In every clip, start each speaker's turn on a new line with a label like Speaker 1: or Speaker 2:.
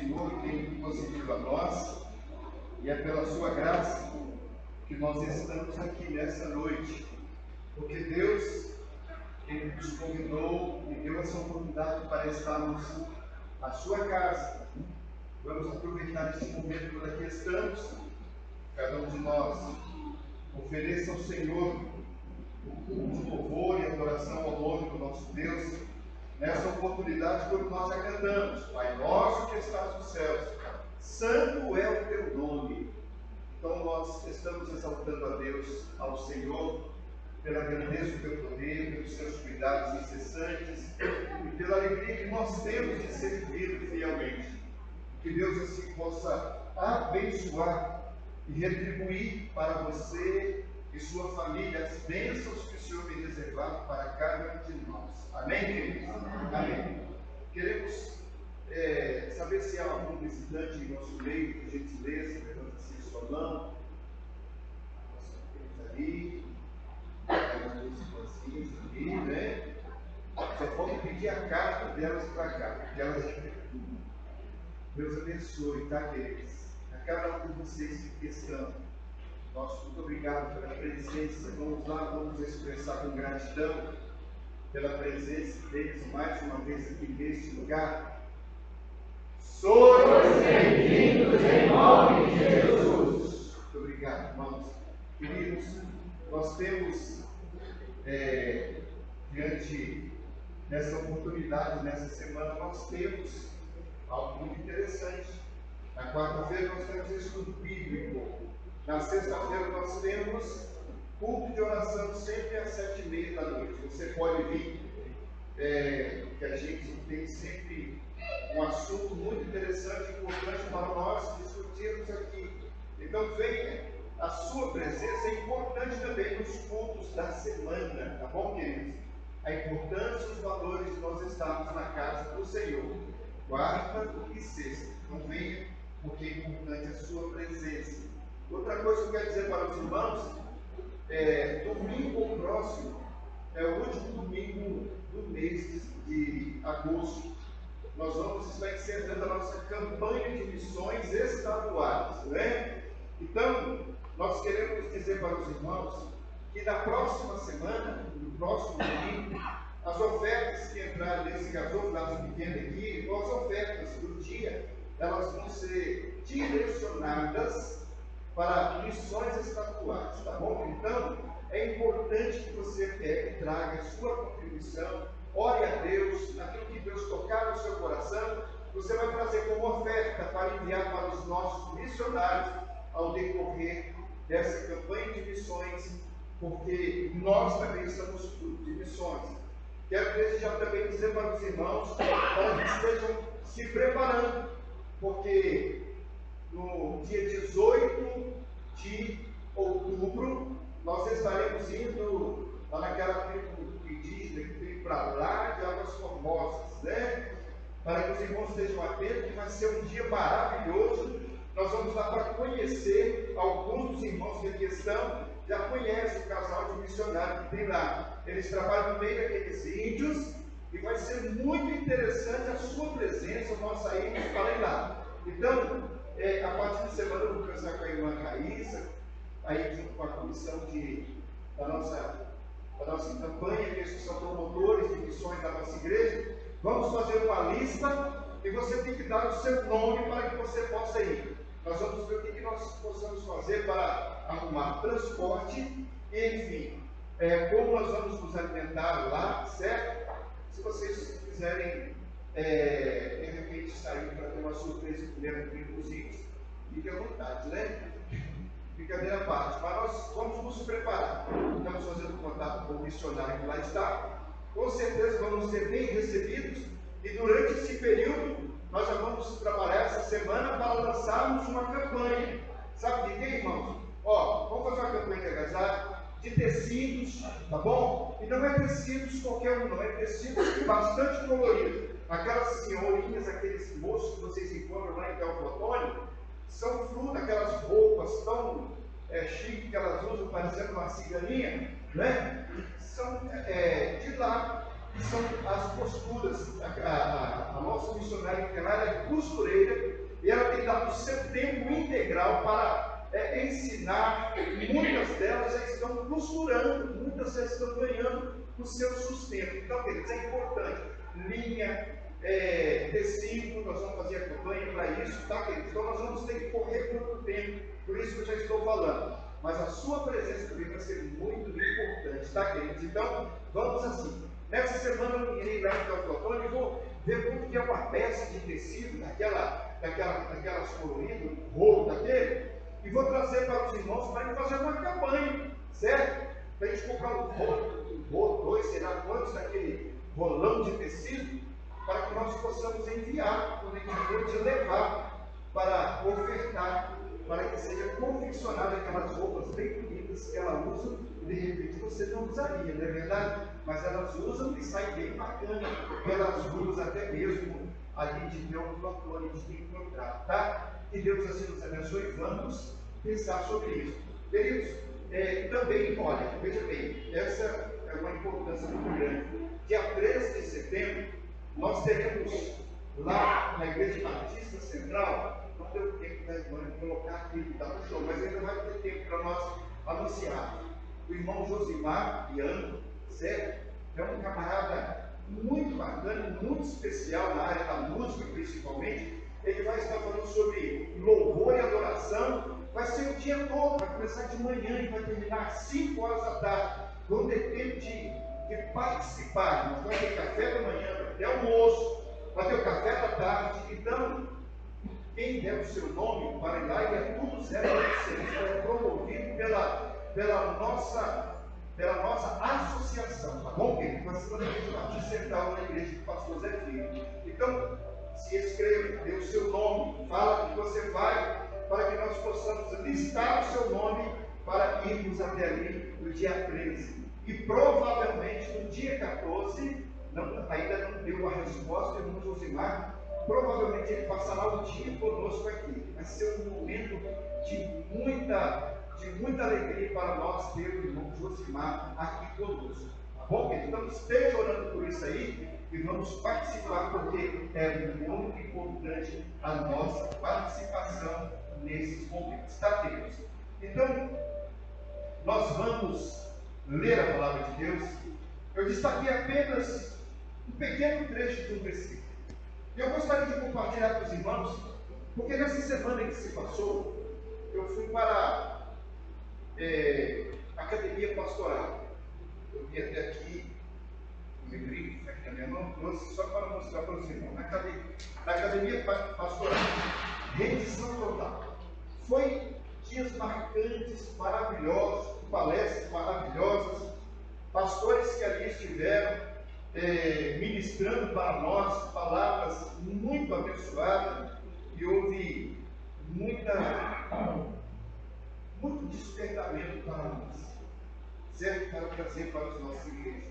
Speaker 1: Senhor que tem concedido a nós, e é pela sua graça que nós estamos aqui nessa noite, porque Deus, Ele nos convidou e deu essa oportunidade para estarmos na sua casa. Vamos aproveitar esse momento por aqui estamos, cada um de nós ofereça ao Senhor o culto de louvor e adoração ao nome do nosso Deus, nessa oportunidade quando nós já cantamos: Pai nosso que estás nos céus, santo é o teu nome. Então nós estamos exaltando a Deus, ao Senhor, pela grandeza do teu poder, pelos seus cuidados incessantes e pela alegria que nós temos de servir fielmente. Que Deus assim possa abençoar e retribuir para você e sua família as bênçãos que o Senhor tem reservado para cada um de nós. Amém, queridos? Amém. Queremos saber se há algum visitante em nosso meio, por gentileza, levanta assim a sua mão. Nós temos ali, as duas irmãzinhas ali, né? Só pode pedir a carta delas para cá, porque elas... Deus abençoe, tá, queridos? A cada um de vocês que estão. Nosso muito obrigado pela presença. Vamos lá, vamos expressar com gratidão pela presença deles mais uma vez aqui neste lugar. Sois bem-vindos em nome de Jesus. Muito obrigado, irmãos. Queridos, nós temos diante dessa oportunidade, nessa semana, nós temos algo muito interessante. Na quarta-feira nós temos estudo bíblico. Na sexta-feira nós temos culto de oração sempre às 7h30 da noite. Você pode vir, que a gente tem sempre um assunto muito interessante e importante para nós discutirmos aqui. Então venha, a sua presença é importante também nos cultos da semana, tá bom, queridos? A importância e os valores de nós estarmos na casa do Senhor, quarta e sexta. Então venha, porque é importante a sua presença. Outra coisa que eu quero dizer para os irmãos, domingo próximo é o último domingo do mês de agosto. Nós vamos estar encerrando a nossa campanha de missões estaduais, né? Então, nós queremos dizer para os irmãos que na próxima semana, no próximo domingo, as ofertas que entrarem nesse gasofilaço pequeno aqui, as ofertas do dia, elas vão ser direcionadas para missões estaduais, tá bom? Então, é importante que você pegue e traga a sua contribuição, ore a Deus, naquilo que Deus tocar no seu coração, você vai trazer como oferta para enviar para os nossos missionários ao decorrer dessa campanha de missões, porque nós também estamos de missões. Quero desde já também dizer para os irmãos, para que estejam se preparando, porque no dia 18 de outubro, nós estaremos indo lá naquela tribo indígena que tem para lá de Águas Formosas, né? Para que os irmãos estejam atentos, que vai ser um dia maravilhoso. Nós vamos lá para conhecer alguns dos irmãos que aqui estão, já conhecem o casal de missionários que tem lá. Eles trabalham no meio daqueles índios e vai ser muito interessante a sua presença, nós sairmos para lá. Então, a partir de semana eu vou conversar com a irmã Raíssa, aí junto com a comissão da nossa campanha, que esses são promotores de missões da nossa igreja. Vamos fazer uma lista e você tem que dar o seu nome para que você possa ir. Nós vamos ver o que nós possamos fazer para arrumar transporte e, enfim, como nós vamos nos alimentar lá, certo? Se vocês quiserem, de repente, sair para ter uma surpresa primeiro com os índios, fique à vontade, né? Brincadeira à parte, mas nós vamos nos preparar. Estamos fazendo contato com o missionário que lá está. Com certeza vamos ser bem recebidos e durante esse período nós já vamos trabalhar essa semana para lançarmos uma campanha. Sabe de quê, irmãos? Vamos fazer uma campanha de agasalho, de tecidos, tá bom? E não é tecidos qualquer um, não, é tecidos bastante coloridos. Aquelas senhorinhas, aqueles moços que vocês encontram lá em Belfort Otônio, são fruto daquelas roupas tão chiques que elas usam, parecendo uma ciganinha, né? São de lá, são as costuras. A nossa missionária que lá é costureira, dado o seu tempo integral para ensinar. Muitas delas já estão costurando, muitas já estão ganhando o seu sustento. Então, queridos, é importante. Linha, tecido, nós vamos fazer a campanha para isso, tá, queridos? Então, nós vamos ter que correr contra o tempo, por isso que eu já estou falando. Mas a sua presença também vai ser muito importante, tá, queridos? Então, vamos assim. Nessa semana eu irei lá no Teotônio e vou ver como que é uma peça de tecido, daquelas coloridas, um rolo daquele, e vou trazer para os irmãos para fazer uma campanha, certo? Para a gente comprar um rolo, dois, sei lá quantos daquele rolão de tecido, para que nós possamos enviar, quando a gente for te levar para ofertar, para que seja confeccionada aquelas roupas bem bonitas que ela usa, e de repente você não usaria, não é verdade? Mas elas usam e sai bem bacana pelas ruas, até mesmo ali de Teotônio, a gente tem que encontrar, tá? Que Deus assim nos abençoe. Vamos pensar sobre isso. Queridos, também, olha, veja bem, essa é uma importância muito grande. Dia 13 de setembro, nós teremos lá na Igreja Batista Central, não deu tempo da irmã colocar aqui, tá no show, mas ainda vai ter tempo para nós anunciar. O irmão Josimar Biano, certo? É um camarada muito bacana, muito especial na área da música, principalmente. Ele vai estar falando sobre louvor e adoração. Vai ser o dia todo, vai começar de manhã e vai terminar às 5 horas da tarde. Vão ter tempo de participar. Nós vamos ter café da manhã, vai ter almoço, vai ter o café da tarde. Então, quem der o seu nome para ir lá, e é tudo 0%. Isso é promovido pela nossa associação, tá bom, querido? Participando da Igreja Batista Central, na igreja do pastor Zé Filho. Então, se inscreva, dê o seu nome, fala que você vai, para que nós possamos listar o seu nome para irmos até ali no dia 13. E provavelmente no dia 14, ainda não deu a resposta, o irmão Josimar, provavelmente ele passará o dia conosco aqui. Vai ser um momento de muita alegria para nós ter o irmão Josimar aqui conosco. Tá bom, querido? Então esteja orando por isso aí e vamos participar, porque é muito importante a nossa participação nesses momentos. Tá, queridos? Então, nós vamos ler a palavra de Deus. Eu destaquei apenas um pequeno trecho de um versículo. Eu gostaria de compartilhar com os irmãos, porque nessa semana que se passou, eu fui para a academia pastoral. Eu vim até aqui, com o livrinho aqui na minha mão, só para mostrar para os irmãos. Na academia pastoral, rendição total. Foi dias marcantes, maravilhosos, palestras maravilhosas, pastores que ali estiveram ministrando para nós palavras muito abençoadas, e houve muito despertamento para nós, certo? Para trazer para os nossos igrejas.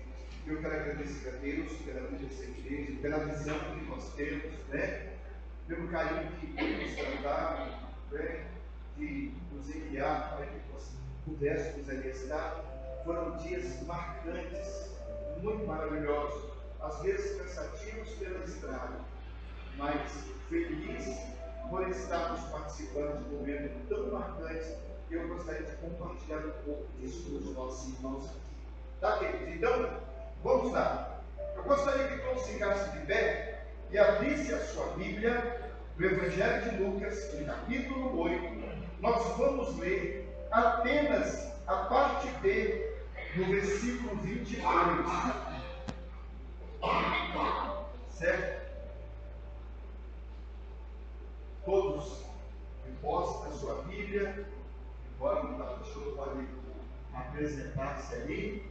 Speaker 1: Eu quero agradecer a Deus pela vida dessa igreja, pela visão que nós temos, né? Pelo carinho que nos trataram, né? De nos enviar para que nós pudéssemos ali estar. Foram dias marcantes, muito maravilhosos, às vezes cansativos pela estrada, mas felizes por estarmos participando de um momento tão marcante, que eu gostaria de compartilhar um pouco disso com os nossos irmãos aqui. Tá, queridos? Então, vamos lá. Eu gostaria que todos ficassem de pé e abrissem a sua Bíblia no Evangelho de Lucas, no capítulo 8. Nós vamos ler apenas a parte B do versículo 22. Certo? Todos postam a sua Bíblia, embora o pastor pode apresentar-se ali.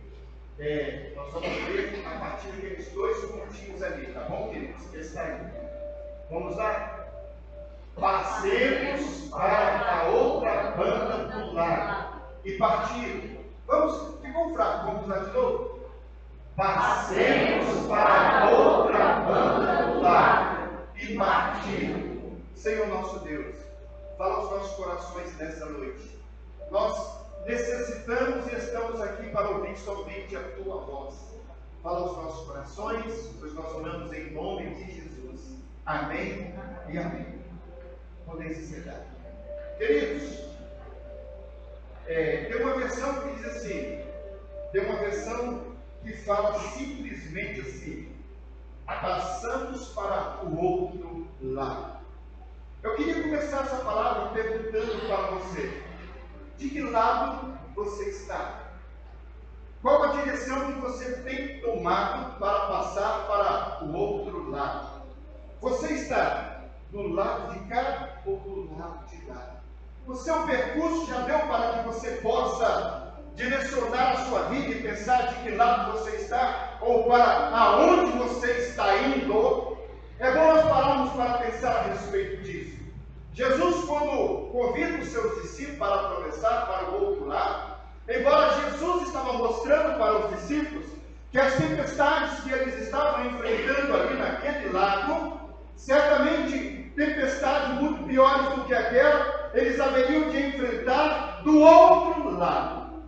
Speaker 1: Nós vamos ler a partir daqueles 2 pontinhos ali, tá bom, queridos? Está aí. Vamos lá? Passemos para a outra banda do lago e partiram. Vamos, ficou fraco, vamos lá de novo? Passemos para a outra banda do lago e partiram. Senhor nosso Deus, fala aos nossos corações nessa noite. Nós necessitamos e estamos aqui para ouvir somente a Tua voz. Fala aos nossos corações, pois nós oramos em nome de Jesus. Amém e amém. poder se dar. Queridos, tem uma versão que diz assim, tem uma versão que fala simplesmente assim: passamos para o outro lado. Eu queria começar essa palavra perguntando para você: de que lado você está? Qual a direção que você tem tomado para passar para o outro lado? Você está do lado de cá ou do lado de lá? O seu percurso já deu para que você possa direcionar a sua vida e pensar de que lado você está ou para aonde você está indo? É bom nós pararmos para pensar a respeito disso. Jesus, quando convida os seus discípulos para atravessar para o outro lado, embora Jesus estava mostrando para os discípulos que as tempestades que eles estavam enfrentando ali naquele lago, certamente tempestades muito piores do que aquela, eles haveriam de enfrentar do outro lado.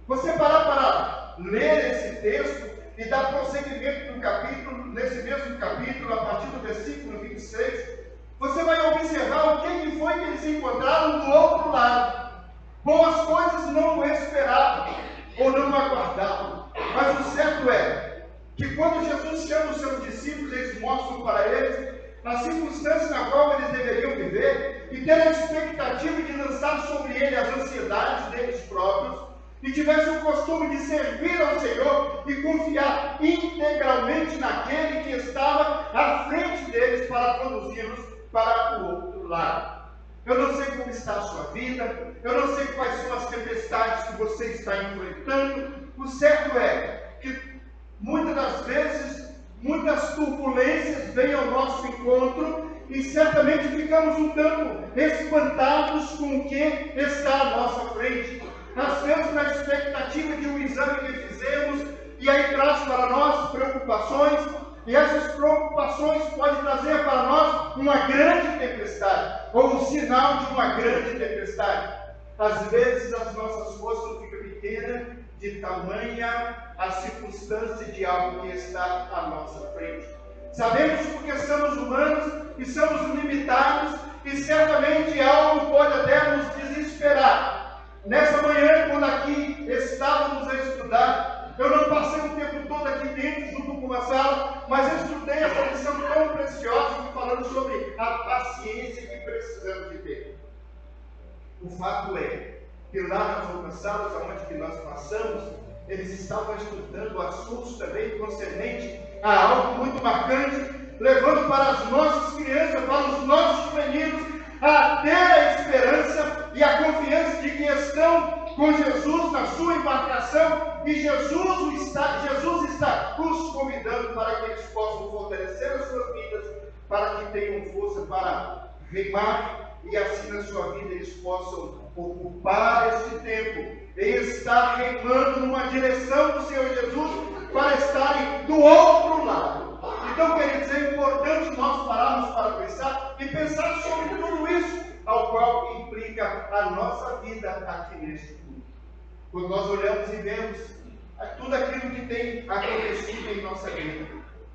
Speaker 1: Você parar para ler esse texto e dar prosseguimento no capítulo, nesse mesmo capítulo, a partir do versículo 26, você vai observar o que foi que eles encontraram do outro lado. Boas coisas não esperavam ou não aguardavam. Mas o certo é que quando Jesus chama os seus discípulos, eles mostram para eles a circunstância na qual eles deveriam viver e ter a expectativa de lançar sobre ele as ansiedades deles próprios e tivessem o costume de servir ao Senhor e confiar integralmente naquele que estava à frente deles para conduzi-los para o outro lado. Eu não sei como está a sua vida, eu não sei quais são as tempestades que você está enfrentando. O certo é que muitas das vezes, muitas turbulências vêm ao nosso encontro e certamente ficamos um tanto espantados com o que está à nossa frente. Às vezes na expectativa de um exame que fizemos e aí traz para nós preocupações, e essas preocupações podem trazer para nós uma grande tempestade, ou um sinal de uma grande tempestade. Às vezes as nossas forças ficam pequenas, de tamanha a circunstância de algo que está à nossa frente. Sabemos porque somos humanos e somos limitados, e certamente algo pode até nos desesperar. Nessa manhã, quando aqui estávamos a estudar, eu não passei o tempo todo aqui dentro, junto com uma sala, mas eu estudei essa lição tão preciosa, falando sobre a paciência que precisamos de ter. O fato é que lá nas outras salas onde nós passamos, eles estavam estudando assuntos também concernentes a algo muito marcante, levando para as nossas crianças, para os nossos meninos, a ter a esperança e a confiança de que estão com Jesus na sua embarcação, e Jesus está os convidando para que eles possam fortalecer as suas vidas, para que tenham força para remar, e assim na sua vida eles possam ocupar este tempo e estar remando numa direção do Senhor Jesus para estarem do outro lado. Então, queridos, é importante nós pararmos para pensar e pensar sobre tudo isso, ao qual implica a nossa vida aqui neste mundo. Quando nós olhamos e vemos tudo aquilo que tem acontecido em nossa vida,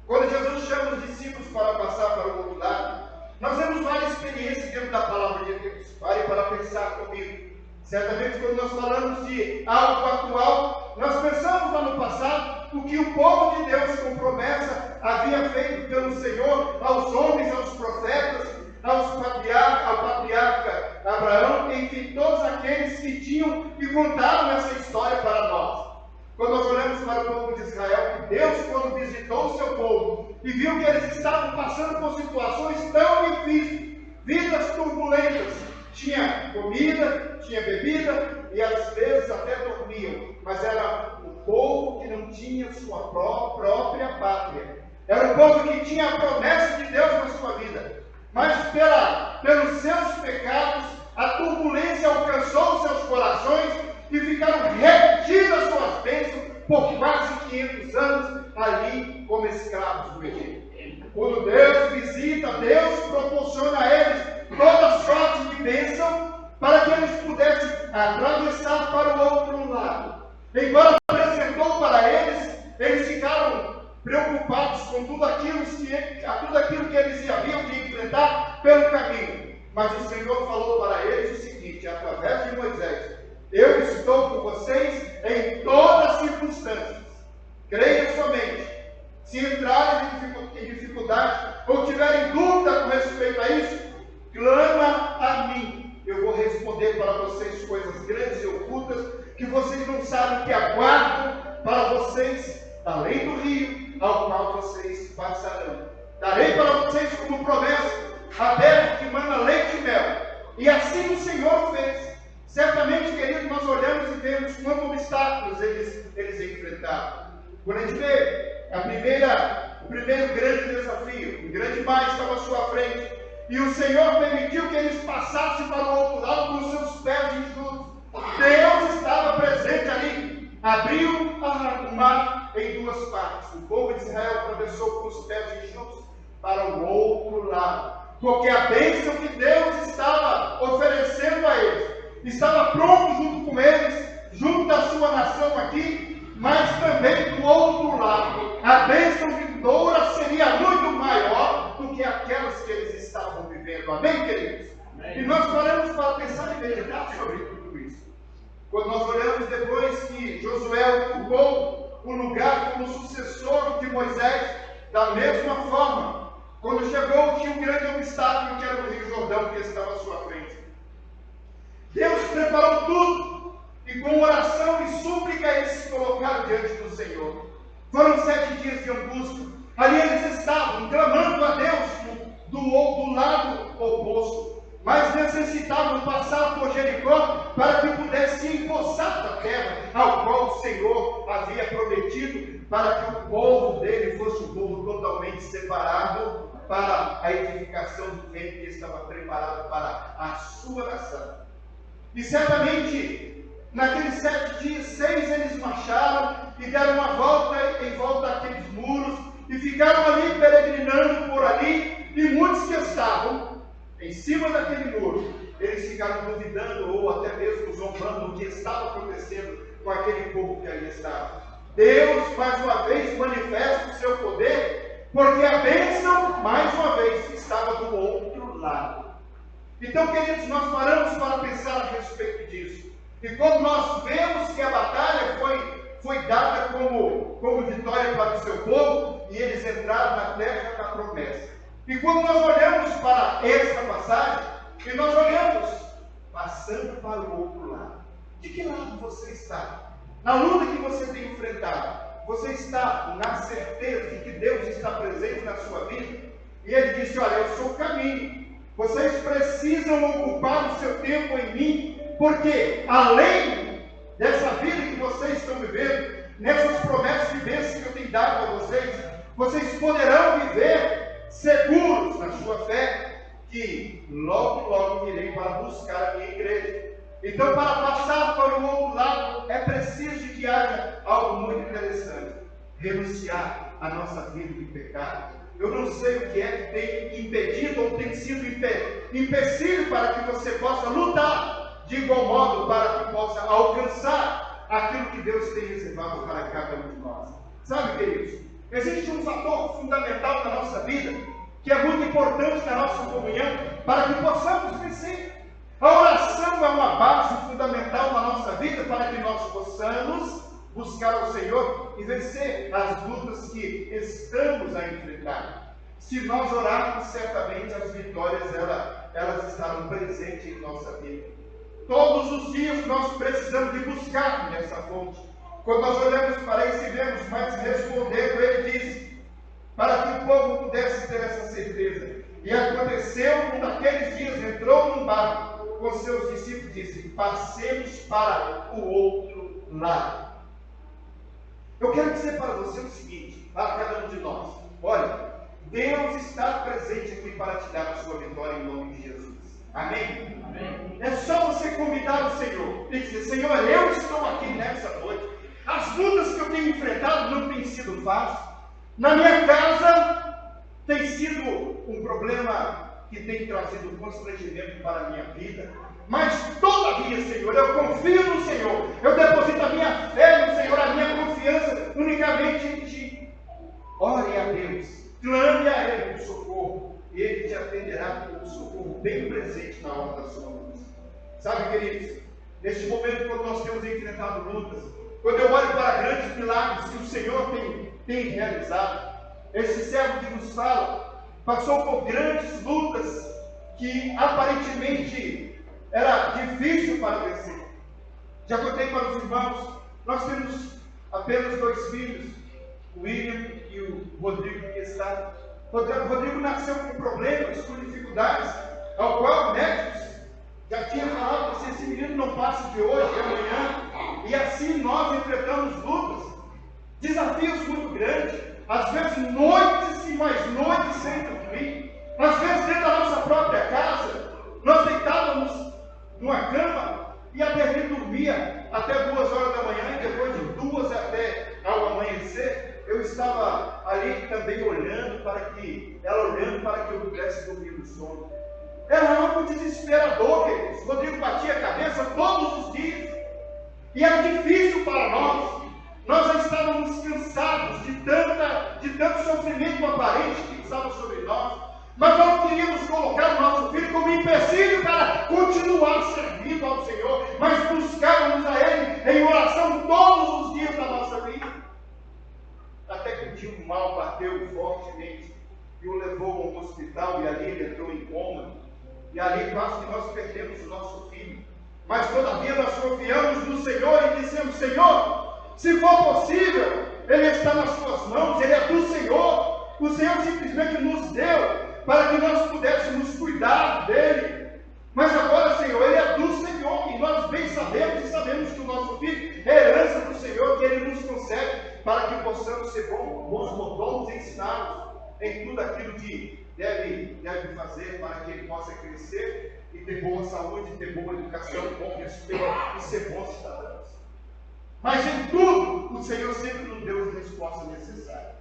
Speaker 1: quando Jesus chama os discípulos para passar para o outro lado, nós temos várias experiências dentro da palavra de Deus. Pare para pensar comigo. Certamente, quando nós falamos de algo atual, nós pensamos lá no passado o que o povo de Deus, com promessa, havia feito pelo Senhor aos homens, aos profetas, ao patriarca Abraão, enfim, todos aqueles que tinham e contaram essa história para nós. Quando nós olhamos para o povo de Israel, Deus, quando visitou o seu povo e viu que eles estavam passando por situações tão difíceis, vidas turbulentas, tinha comida, tinha bebida e às vezes até dormiam, mas era o povo que não tinha sua própria pátria. Era o povo que tinha a promessa de Deus na sua vida, mas pelos seus pecados, a turbulência alcançou os seus corações e ficaram retidas suas bênçãos por quase 500 anos ali como escravos do Egito. Quando Deus visita, Deus proporciona a eles toda sorte de bênção para que eles pudessem atravessar para o outro lado. Embora apresentou para eles, eles ficaram preocupados com tudo aquilo que eles haviam de enfrentar pelo caminho. Mas o Senhor falou para eles o seguinte, através de Moisés: eu estou com vocês em todas as circunstâncias. Creia somente. Se entrarem em dificuldade ou tiverem dúvida com respeito a isso, clama a mim. Eu vou responder para vocês coisas grandes e ocultas que vocês não sabem, que aguardam para vocês além do rio ao qual vocês passarão. Darei para vocês como promessa a terra que mana leite e mel. E assim o Senhor fez. Certamente, querido, nós olhamos e vemos quantos obstáculos eles enfrentaram. Quando a gente vê o primeiro grande desafio, o grande mar estava à sua frente, e o Senhor permitiu que eles passassem para o outro lado com os seus pés enxutos. Deus estava presente ali, abriu o mar em duas partes. O povo de Israel atravessou com os pés enxutos para o outro lado, porque a bênção que Deus estava oferecendo a eles, estava pronto junto com eles, junto da sua nação aqui, mas também do outro lado, a bênção vindoura seria muito maior do que aquelas que eles estavam vivendo. Amém, queridos? Amém. E nós paramos para pensar e meditar sobre tudo isso. Quando nós olhamos depois que Josué ocupou o lugar como sucessor de Moisés, da mesma forma, quando chegou, tinha um grande obstáculo, que era o Rio Jordão, que estava à sua frente. Deus preparou tudo, e com oração e súplica eles se colocaram diante do Senhor. Foram 7 dias de angústia. Ali eles estavam clamando a Deus do lado oposto, mas necessitavam passar por Jericó para que pudessem empossar da terra ao qual o Senhor havia prometido, para que o povo dele fosse um povo totalmente separado para a edificação do reino que estava preparado para a sua nação. E certamente, naqueles 7 dias, 6 eles marcharam e deram uma volta em volta daqueles muros e ficaram ali peregrinando por ali, e muitos que estavam em cima daquele muro, eles ficaram duvidando ou até mesmo zombando do que estava acontecendo com aquele povo que ali estava. Deus mais uma vez manifesta o seu poder, porque a bênção mais uma vez estava do outro lado. Então, queridos, nós paramos para pensar a respeito disso. E quando nós vemos que a batalha foi dada como vitória para o seu povo, e eles entraram na terra da promessa. E quando nós olhamos para essa passagem, e nós olhamos passando para o outro lado, de que lado você está? Na luta que você tem enfrentado, você está na certeza de que Deus está presente na sua vida? E Ele disse: olha, eu sou o caminho. Vocês precisam ocupar o seu tempo em mim, porque além dessa vida que vocês estão vivendo, nessas promessas de bênção que eu tenho dado a vocês, vocês poderão viver seguros na sua fé, que logo, logo irei para buscar a minha igreja. Então, para passar para o outro lado, é preciso que haja algo muito interessante: renunciar à nossa vida de pecado. Eu não sei o que é que tem impedido ou tem sido empecilho para que você possa lutar de igual modo para que possa alcançar aquilo que Deus tem reservado para cada um de nós. Sabe, queridos, existe um fator fundamental na nossa vida, que é muito importante na nossa comunhão, para que possamos vencer. A oração é uma base fundamental na nossa vida, para que nós possamos buscar ao Senhor e vencer as lutas que estamos a enfrentar. Se nós orarmos, certamente as vitórias elas estarão presentes em nossa vida. Todos os dias nós precisamos de buscar nessa fonte. Quando nós olhamos para isso e vemos, mas respondendo, ele disse, para que o povo pudesse ter essa certeza. E aconteceu, um daqueles dias, entrou num barco com seus discípulos e disse: passemos para o outro lado. Eu quero dizer para você o seguinte, para cada um de nós: olha, Deus está presente aqui para te dar a sua vitória em nome de Jesus. Amém? Amém. É só você convidar o Senhor e dizer: Senhor, eu estou aqui nessa noite. As lutas que eu tenho enfrentado não têm sido fáceis. Na minha casa tem sido um problema que tem trazido constrangimento para a minha vida. Mas todavia, Senhor, eu confio no Senhor. Eu deposito a minha fé no Senhor, a minha confiança unicamente em Ti. Ore a Deus, clame a Ele por socorro. Ele te atenderá com um socorro bem presente na hora da sua luta. Sabe, queridos, neste momento, quando nós temos enfrentado lutas, quando eu olho para grandes milagres que o Senhor tem realizado, esse servo que nos fala, passou por grandes lutas que aparentemente era difícil para vencer. Já contei para os irmãos, nós temos apenas 2 filhos, o William e o Rodrigo, que está. O Rodrigo nasceu com problemas, com dificuldades, ao qual médicos já tinham falado que esse menino não passa de hoje, de amanhã, e assim nós enfrentamos lutas, desafios muito grandes, às vezes noites e mais noites sem dormir, às vezes dentro da nossa própria casa, nós deitávamos numa cama e a Berlim dormia até 2 horas da manhã, e depois de 2 até ao amanhecer, eu estava ali também olhando para que eu pudesse dormir no sono. Era algo desesperador, queridos. Rodrigo batia a cabeça todos os dias, e era difícil para nós. Nós já estávamos cansados de tanto sofrimento aparente que estava sobre nós, mas nós não queríamos colocar o nosso filho como empecilho para continuar servindo ao Senhor, mas buscávamos a Ele em oração todos os dias da nossa vida. Até que um dia o mal bateu fortemente e o levou a um hospital, e ali ele entrou em coma, e ali quase que nós perdemos o nosso filho. Mas todavia nós confiamos no Senhor e dissemos: Senhor, se for possível, Ele está nas suas mãos, Ele é do Senhor. O Senhor simplesmente nos deu para que nós pudéssemos cuidar dele. Mas agora, Senhor, Ele é do Senhor, e nós bem sabemos, e sabemos que o nosso filho é herança do Senhor, que Ele nos concede, para que possamos ser bons mordomos e ensiná-los em tudo aquilo que deve fazer, para que ele possa crescer e ter boa saúde, ter boa educação, bom respeito e ser bons cidadãos. Mas em tudo, o Senhor sempre nos deu a resposta necessária.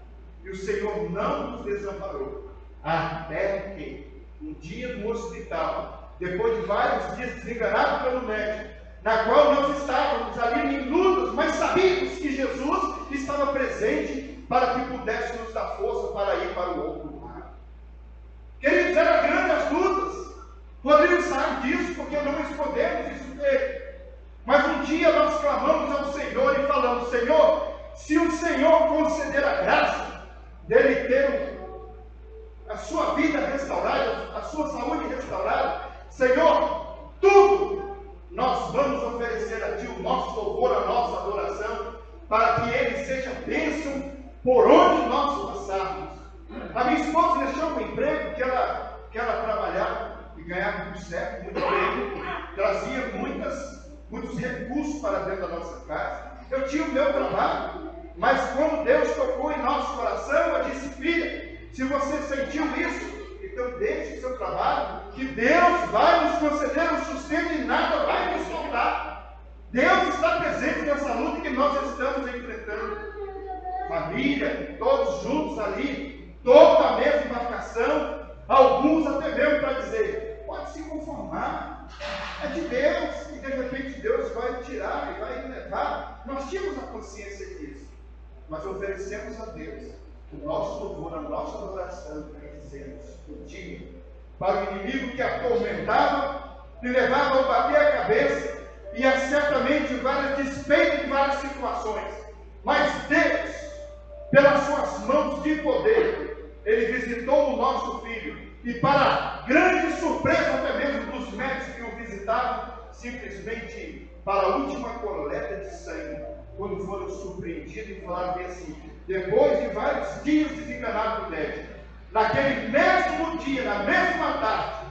Speaker 1: E o Senhor não nos desamparou, até que um dia no hospital, depois de vários dias desenganados pelo médico, na qual nós estávamos ali em lutas, mas sabíamos que Jesus estava presente para que pudesse nos dar força para ir para o outro lado. Queridos, eram grandes lutas. Rodrigo sabe disso, porque não respondemos isso dele. Mas um dia nós clamamos ao Senhor e falamos: Senhor, se o Senhor conceder a graça dele ter a sua vida restaurada, a sua saúde restaurada, Senhor, tudo nós vamos oferecer a Ti, o nosso louvor, a nossa adoração, para que Ele seja bênção por onde nós passarmos. A minha esposa deixou um emprego que ela trabalhava e ganhava muito certo, muito bem, trazia muitos recursos para dentro da nossa casa. Eu tinha o meu trabalho, mas quando Deus tocou em nosso coração, eu disse: filha, se você sentiu isso, então deixe o seu trabalho, que Deus vai nos conceder o sustento e nada vai nos faltar. Deus está presente nessa luta que nós estamos enfrentando. Família, todos juntos ali, toda a mesma embarcação. Alguns até mesmo para dizer: pode se conformar, é de Deus, e de repente Deus vai tirar e vai levar. Nós tínhamos a consciência disso, mas oferecemos a Deus o nosso louvor, a nossa adoração, e dizemos: o dia para o inimigo que atormentava, lhe levava a bater a cabeça, e há certamente várias despeitos de várias situações, mas Deus, pelas suas mãos de poder, Ele visitou o nosso filho, e para grande surpresa até mesmo dos médicos que o visitavam, simplesmente para a última coleta de sangue, quando foram surpreendidos e falaram bem assim: depois de vários dias desenganados do médico, naquele mesmo dia, na mesma tarde,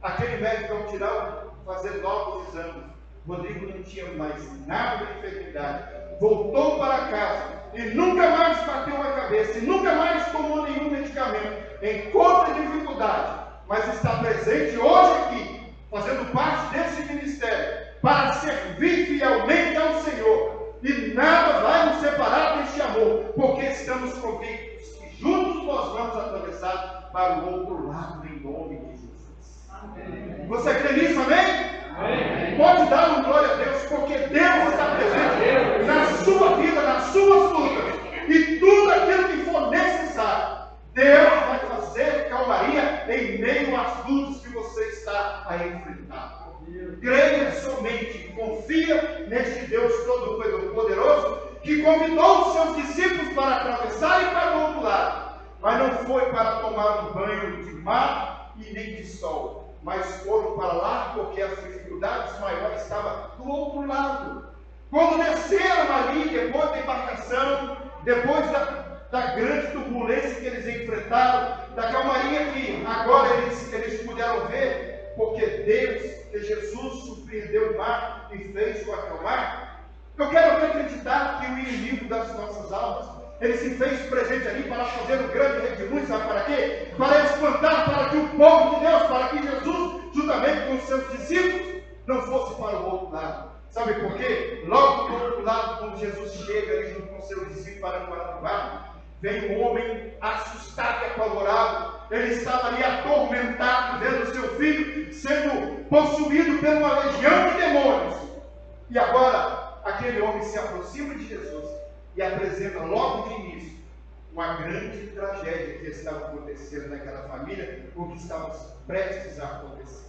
Speaker 1: aquele médico, ao tirar, fazer novos exames, Rodrigo não tinha mais nada de enfermidade, voltou para casa e nunca mais bateu a cabeça, e nunca mais tomou nenhum medicamento, encontra dificuldade, mas está presente hoje aqui, fazendo parte desse ministério, para servir fielmente ao Senhor, e nada vai nos separar deste amor, porque estamos convictos que juntos nós vamos atravessar para o outro lado, em nome de Jesus. Amém. Você crê nisso, amém? Amém. Pode dar uma glória a Deus, porque Deus está presente na sua vida, nas suas lutas, e tudo aquilo que for necessário, Deus vai fazer calmaria para enfrentar. Creia somente, confia neste Deus Todo-Poderoso, que convidou os seus discípulos para atravessar e para o outro lado. Mas não foi para tomar um banho de mar e nem de sol, mas foram para lá porque as dificuldades maiores estavam do outro lado. Quando desceram ali, depois da embarcação, depois da grande turbulência que eles enfrentaram, da calmaria que agora eles puderam ver, porque Deus, que Jesus surpreendeu o mar e fez-o acalmar. Eu quero acreditar que o inimigo das nossas almas, ele se fez presente ali para fazer um grande redemoinho, sabe para quê? Para espantar, para que o povo de Deus, para que Jesus, juntamente com os seus discípulos, não fosse para o outro lado. Sabe por quê? Logo do outro lado, quando Jesus chega ali junto com os seus discípulos para o barco, vem um homem assustado e apavorado. Ele estava ali atormentado, vendo seu filho sendo possuído por uma legião de demônios. E agora, aquele homem se aproxima de Jesus e apresenta logo de início uma grande tragédia que estava acontecendo naquela família, o que estava prestes a acontecer.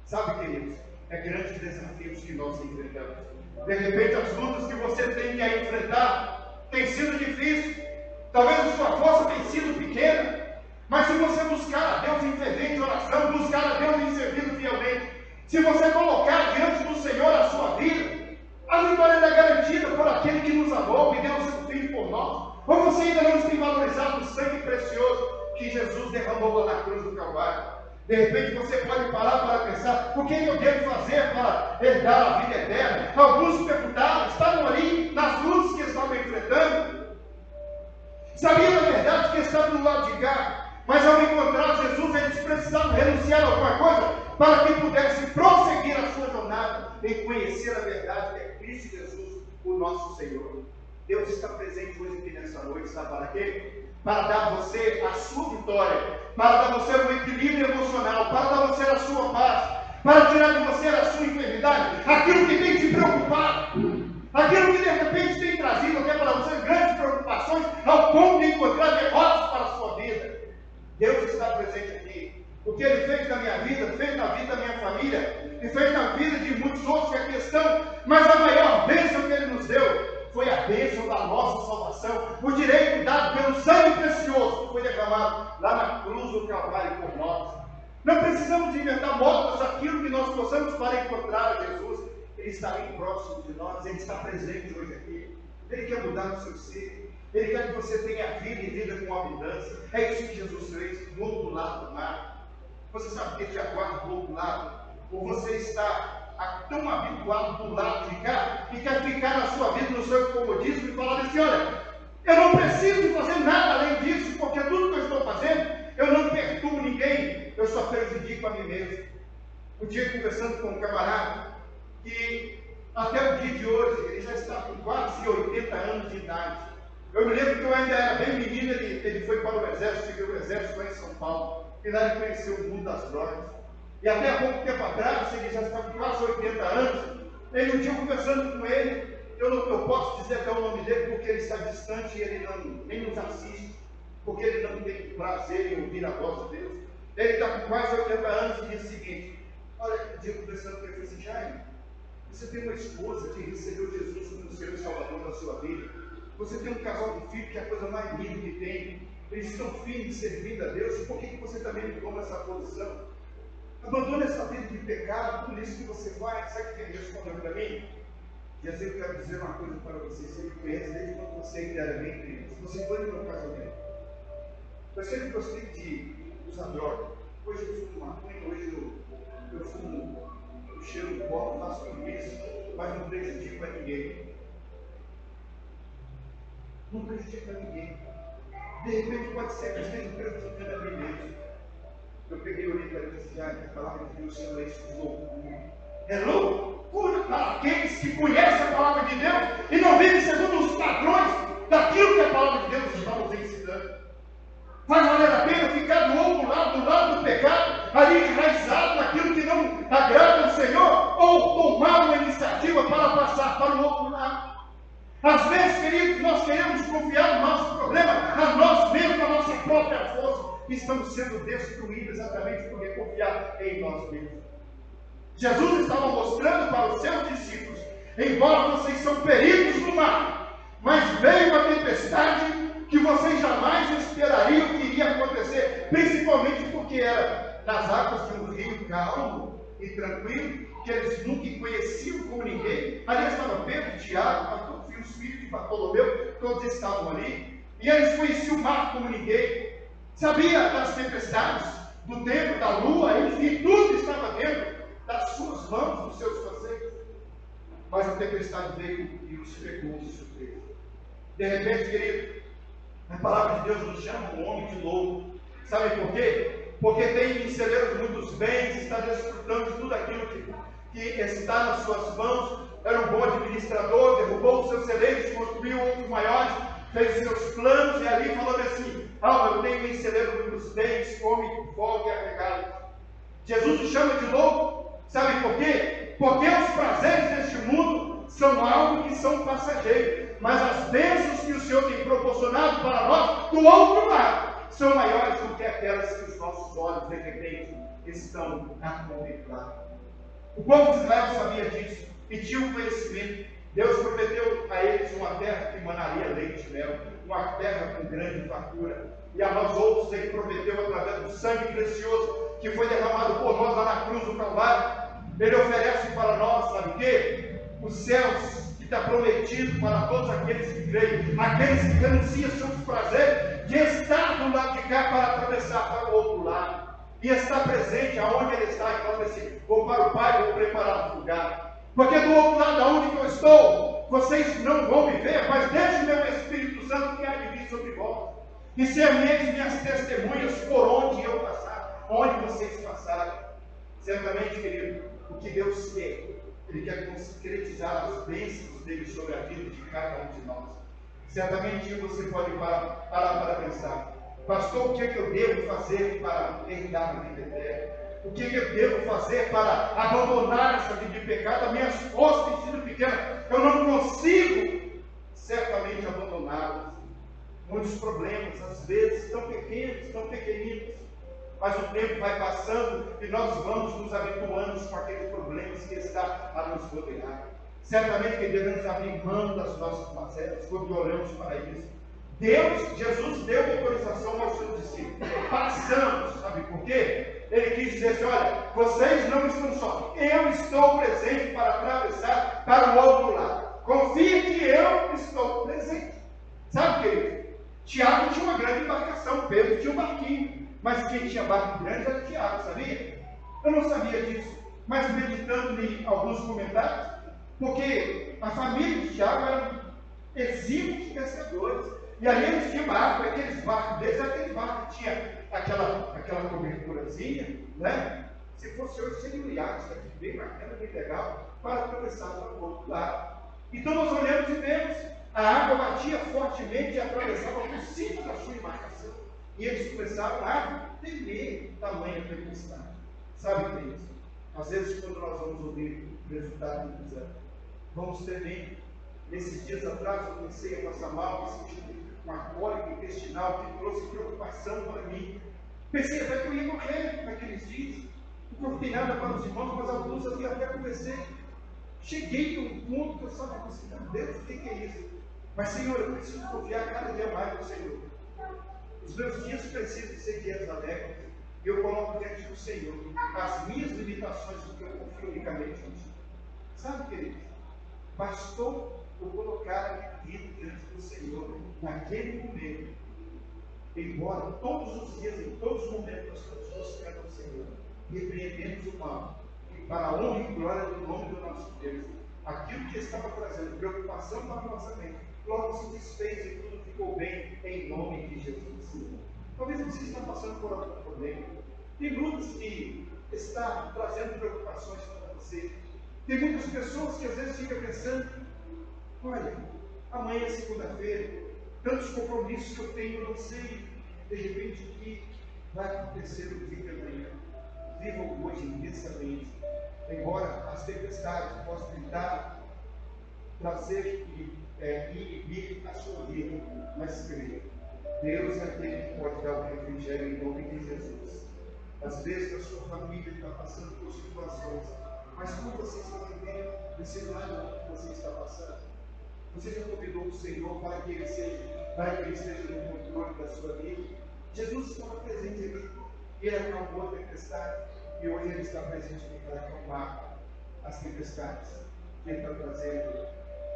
Speaker 1: Sabe, queridos, é grandes desafios que nós enfrentamos. De repente, as lutas que você tem que enfrentar têm sido difíceis. Talvez a sua força tenha sido pequena, mas se você buscar a Deus em fervente oração, buscar a Deus em serviço fielmente, se você colocar diante do Senhor a sua vida, a vitória é garantida por aquele que nos amou e deu o seu filho por nós. Ou você ainda não tem valorizado o sangue precioso que Jesus derramou lá na cruz do Calvário? De repente você pode parar para pensar: o que eu devo fazer para herdar a vida eterna? Alguns perguntaram, estavam ali nas lutas que estavam enfrentando, sabiam na verdade que estavam do lado de cá, mas ao encontrar Jesus eles precisavam renunciar a alguma coisa para que pudessem prosseguir a sua jornada em conhecer a verdade que é Cristo Jesus, o nosso Senhor. Deus está presente hoje aqui nessa noite, sabe para quê? Para dar a você a sua vitória, para dar a você um equilíbrio emocional, para dar a você a sua paz, para tirar de você a sua enfermidade, aquilo que tem te preocupado, aquilo que de repente tem trazido até para você grandes preocupações, ao ponto de encontrar derrotas para a sua vida. Deus está presente aqui. O que Ele fez na minha vida, fez na vida da minha família, e fez na vida de muitos outros que aqui estão, mas a maior bênção que Ele nos deu foi a bênção da nossa salvação, o direito dado pelo sangue precioso que foi derramado lá na cruz do Calvário por nós. Não precisamos inventar modos aquilo que nós possamos para encontrar a Jesus. Ele está bem próximo de nós, Ele está presente hoje aqui. Ele quer mudar o seu ser, Ele quer que você tenha vida e vida com abundância. É isso que Jesus fez do outro lado do mar. Você sabe que Ele te aguarda do outro lado? Ou você está tão habituado do lado de cá e quer ficar na sua vida, no seu comodismo, e falar assim: olha, eu não preciso fazer nada além disso, porque tudo que eu estou fazendo, eu não perturbo ninguém, eu só prejudico a mim mesmo. Um dia, conversando com um camarada, que até o dia de hoje, ele já está com quase 80 anos de idade. Eu me lembro que eu ainda era bem menino, ele foi para o exército, seguiu o exército lá em São Paulo, e lá ele conheceu o mundo das drogas. E até há pouco tempo atrás, ele já está com quase 80 anos, um dia conversando com ele, eu posso dizer até o nome dele, porque ele está distante e ele nem nos assiste, porque ele não tem prazer em ouvir a voz de Deus. Ele está com quase 80 anos e diz o seguinte: olha, um dia conversando com ele, eu falei assim: Jaime, você tem uma esposa que recebeu Jesus como Senhor e Salvador da sua vida, você tem um casal de filhos que é a coisa mais linda que tem, eles estão firmes servindo a Deus, por que você também não toma essa posição? Abandona essa vida de pecado, tudo isso que você faz. Sabe o que ele respondeu para mim? Jesus, eu quero dizer uma coisa para você: você me conhece desde quando você ainda era bem criança, você foi no meu casamento. Eu sempre gostei de usar droga. Hoje eu fumo maconha, hoje eu fumo, eu cheiro um copo, faço tudo isso, mas não prejudico a ninguém. Não prejudico a ninguém. De repente pode ser que eu esteja prejudicando a mim mesmo. Eu peguei o livro e disse: a palavra de Deus chama isso de loucura. É loucura para aqueles que conhecem a palavra de Deus e não vivem segundo os padrões daquilo que a palavra de Deus está nos ensinando. Vai valer a pena ficar do outro lado, do lado do pecado, ali enraizado naquilo que não agrada ao Senhor, ou tomar uma iniciativa para passar para o outro lado? Às vezes, queridos, nós queremos confiar no nosso problema a nós mesmos, a nossa própria força, e estamos sendo destruídos exatamente por confiar em nós mesmos. Jesus estava mostrando para os seus discípulos: embora vocês são peritos no mar, mas veio uma tempestade que vocês jamais esperariam que iria acontecer, principalmente porque era nas águas de um rio calmo e tranquilo, que eles nunca conheciam como ninguém. Ali estava Pedro, Tiago, os filhos de Bartolomeu, todos estavam ali, e eles conheciam o mar como ninguém, sabia das tempestades, do tempo, da lua, enfim, tudo estava dentro das suas mãos, dos seus conceitos. Mas a tempestade veio e os pegou de surpresa. De repente, querido, a palavra de Deus nos chama um homem de louco. Sabe por quê? Porque tem em celeiros muitos bens, está desfrutando de tudo aquilo que está nas suas mãos. Era um bom administrador, derrubou os seus celeiros, construiu outros maiores, fez os seus planos e ali falou assim: eu tenho em celeiro muitos bens, come com folga e arregalo. Jesus o chama de louco. Sabe por quê? Porque os prazeres deste mundo são algo que são passageiros, mas as bênçãos que o Senhor tem proporcionado para nós do outro lado são maiores do que aquelas que os nossos olhos de repente estão a contemplar. O povo de Israel sabia disso e tinha um conhecimento. Deus prometeu a eles uma terra que manaria leite e mel, uma terra com grande fartura. E a nós outros Ele prometeu através do sangue precioso que foi derramado por nós lá na cruz do Calvário. Ele oferece para nós, sabe o quê? Os céus que está prometido para todos aqueles que creem, aqueles que renunciam seus prazeres, de estar do lado de cá para atravessar para o outro lado. E estar presente aonde Ele está, e falando assim: vou para o Pai, vou preparar um lugar. Porque do outro lado, aonde eu estou, vocês não vão me ver, mas deixe o meu Espírito Santo que há de vir sobre vós. E ser minhas testemunhas por onde eu passar, onde vocês passarem. Certamente, querido, o que Deus quer, Ele quer concretizar as bênçãos dele sobre a vida de cada um de nós. Certamente você pode parar para pensar: pastor, o que é que eu devo fazer para herdar a vida eterna? O que é que eu devo fazer para abandonar essa vida de pecado? As minhas forças têm sido pequenas, eu não consigo certamente abandoná-las. Muitos problemas, às vezes, tão pequenos, tão pequeninos, mas o tempo vai passando e nós vamos nos habituando com aqueles problemas que está a nos rodear. Certamente que devemos abrir mão das nossas mazelas quando olhamos para isso. Jesus deu autorização aos seus discípulos. Passamos, sabe por quê? Ele quis dizer assim: olha, vocês não estão só, eu estou presente para atravessar para o outro lado. Confia que eu estou presente. Sabe, querido? Tiago tinha uma grande embarcação, Pedro tinha um barquinho, mas quem tinha barco grande era Tiago, sabia? Eu não sabia disso, mas meditando em alguns comentários, porque a família de Tiago eram exímios pescadores, e ali eles tinham barco, aqueles barcos deles, aquele barco que tinha aquela coberturazinha, né? Se fosse hoje, seria um iate, bem bacana, bem legal, para atravessar para o outro lado. Então nós olhamos e vemos, a água batia fortemente e atravessava por cima da sua embarcação. E eles começaram a temer tamanha tempestade. Sabe o que é isso? Às vezes, quando nós vamos ouvir o resultado do exame, vamos temer. Nesses dias atrás, eu comecei a passar mal, me senti uma cólica intestinal que trouxe preocupação para mim. Pensei até que eu ia morrer naqueles dias. Não contei nada para os irmãos, mas alguns eu até conversei. Cheguei a um ponto que eu estava pensando: meu Deus, o que é isso? Mas, Senhor, eu preciso confiar cada dia mais no Senhor. Os meus dias precisam ser dias alegres. E eu coloco diante do Senhor as minhas limitações, porque eu confio unicamente no Senhor. Sabe, querido? Bastou eu colocar a vida diante do Senhor naquele momento. Embora todos os dias, em todos os momentos, nós estamos buscando o Senhor, repreendemos o mal, e para a honra e glória do nome do nosso Deus, aquilo que estava trazendo preocupação para a nossa mente, logo se desfez e tudo ficou bem, em nome de Jesus. Talvez você está passando por algum problema, tem lutas que estão trazendo preocupações para você, tem muitas pessoas que às vezes ficam pensando: olha, amanhã é segunda-feira, tantos compromissos que eu tenho, eu não sei de repente o que vai acontecer no dia de amanhã. Vivam hoje intensamente, embora as tempestades possam tentar trazer e inibir a sua vida, mas creia, Deus é aquele que pode dar o refrigério em nome de Jesus. Às vezes a sua família está passando por situações você está vivendo nesse lado que você está passando? Você já convidou o Senhor para que Ele esteja no controle da sua vida? Jesus estava presente ali, e Ele acalmou a tempestade, e hoje Ele está presente aqui para acalmar as tempestades, que Ele está trazendo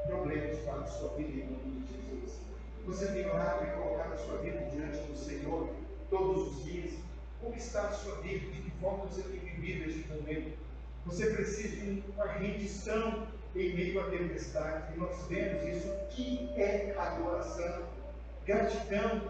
Speaker 1: problemas para a sua vida em nome de Jesus. Você tem orado e colocado a sua vida diante do Senhor todos os dias? Como está a sua vida? De que forma você tem vivido este momento? Você precisa de uma rendição em meio à tempestade. E nós vemos isso. O que é adoração? Gratidão,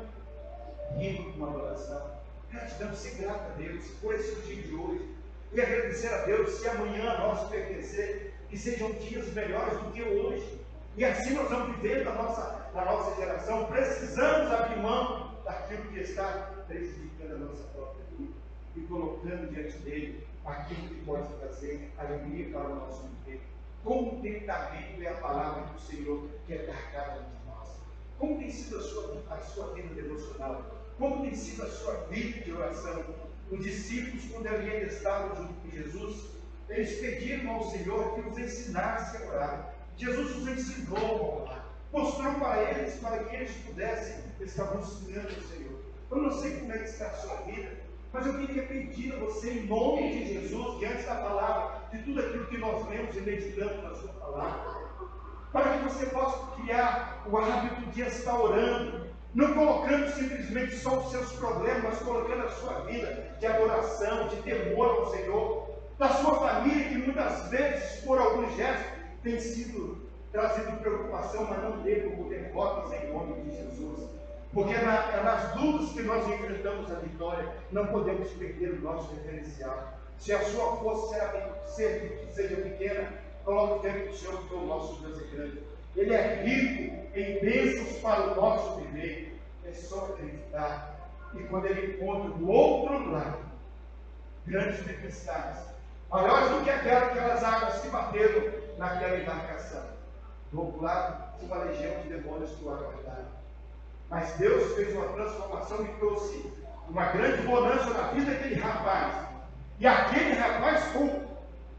Speaker 1: rindo com adoração. Gratidão, ser grato a Deus por esse dia de hoje. E agradecer a Deus se amanhã a nós pertencer, que sejam dias melhores do que hoje. E assim nós vamos viver na nossa geração. Precisamos abrir mão daquilo que está prejudicando a nossa própria vida e colocando diante dele aquilo que pode trazer alegria para o nosso viver. Contentamento é a palavra que o Senhor quer dar a cada um de nós. Como tem sido a sua vida devocional? Como tem sido a sua vida de oração? Os discípulos, quando ali ainda estavam junto com Jesus, eles pediram ao Senhor que os ensinasse a orar. Jesus os ensinou a orar, mostrou para eles, para que eles pudessem estar buscando o Senhor. Eu não sei como é que está a sua vida, mas eu queria pedir a você, em nome de Jesus, diante da palavra, de tudo aquilo que nós lemos e meditamos na sua palavra, para que você possa criar o hábito de estar orando, não colocando simplesmente só os seus problemas, mas colocando a sua vida de adoração, de temor ao Senhor, da sua família, que muitas vezes, por alguns gestos, tem sido trazido preocupação, mas não dê como derrotas em nome de Jesus. Porque é nas lutas que nós enfrentamos a vitória, não podemos perder o nosso referencial. Se a sua força seja pequena, coloque dentro do Senhor, porque o nosso Deus é grande. Ele é rico em bênçãos para o nosso viver. É só acreditar. E quando ele encontra do outro lado grandes tempestades, maiores do que aquelas águas que bateram naquela embarcação, do outro lado tinha uma legião de demônios que o aguardaram. Mas Deus fez uma transformação e trouxe uma grande bonança na vida daquele rapaz. E aquele rapaz foi,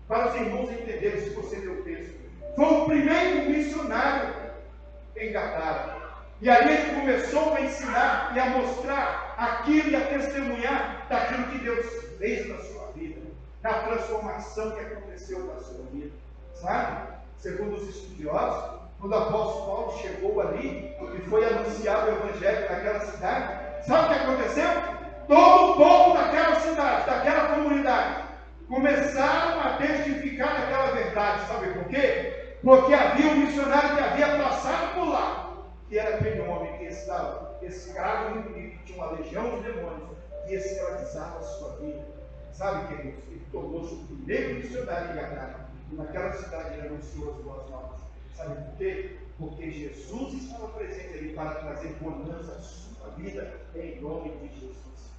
Speaker 1: para os irmãos entenderem, se você ler o texto, foi o primeiro missionário em Gadara. E ali ele começou a ensinar e a mostrar aquilo e a testemunhar daquilo que Deus fez na sua vida, da transformação que aconteceu na sua vida. Sabe? Segundo os estudiosos, quando o apóstolo Paulo chegou ali e foi anunciado o evangelho naquela cidade, sabe o que aconteceu? Todo o povo daquela cidade, daquela comunidade, começaram a testificar daquela verdade. Sabe por quê? Porque havia um missionário que havia passado por lá, que era aquele homem que estava escravo e que tinha uma legião de demônios que escravizava a sua vida. Sabe, queridos? Ele tornou-se o primeiro missionário em Gadara. E naquela cidade ele anunciou as boas novas. Sabe por quê? Porque Jesus estava presente ali para trazer bonança à sua vida em nome de Jesus.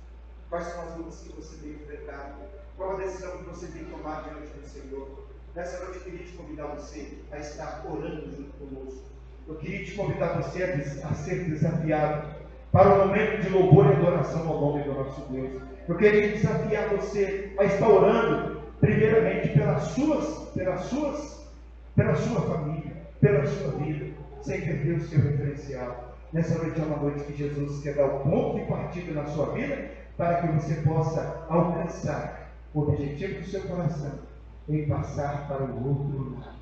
Speaker 1: Quais são as lutas que você tem enfrentado? Qual a decisão que você tem tomado diante do Senhor? Nessa noite eu queria te convidar você a estar orando junto conosco. Eu queria te convidar você a ser desafiado para um momento de louvor e adoração ao nome do nosso Deus. Eu queria desafiar você a estar orando primeiramente pela sua família, pela sua vida, sem perder o seu referencial. Nessa noite é uma noite que Jesus quer dar o ponto de partida na sua vida, para que você possa alcançar o objetivo do seu coração, em passar para o outro lado.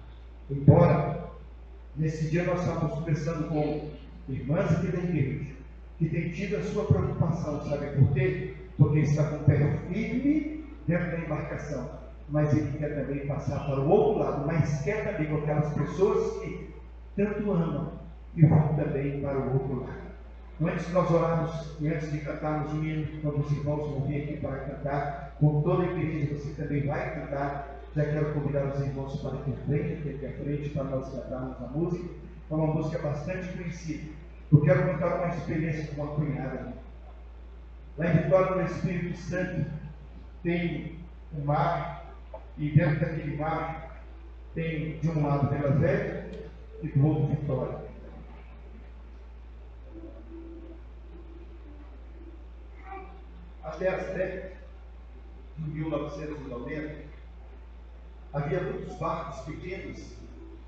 Speaker 1: Embora, nesse dia nós estamos conversando com irmãs aqui da igreja, que tem tido a sua preocupação, sabe por quê? Porque está com o pé firme dentro da embarcação, mas ele quer também passar para o outro lado, mas quer também com aquelas pessoas que tanto amam e vão também para o outro lado. Antes de nós orarmos e antes de cantarmos o hino, quando os irmãos vão vir aqui para cantar, com toda a igreja você também vai cantar. Já quero convidar os irmãos para que venham aqui à frente para nós cantarmos a música. É uma música bastante conhecida. Eu quero contar uma experiência com uma cunhada. Lá em Vitória, no Espírito Santo, tem um mar, e dentro daquele mar tem de um lado Vila Velha e do outro Vitória. Até as décadas de 1990, Havia muitos barcos pequenos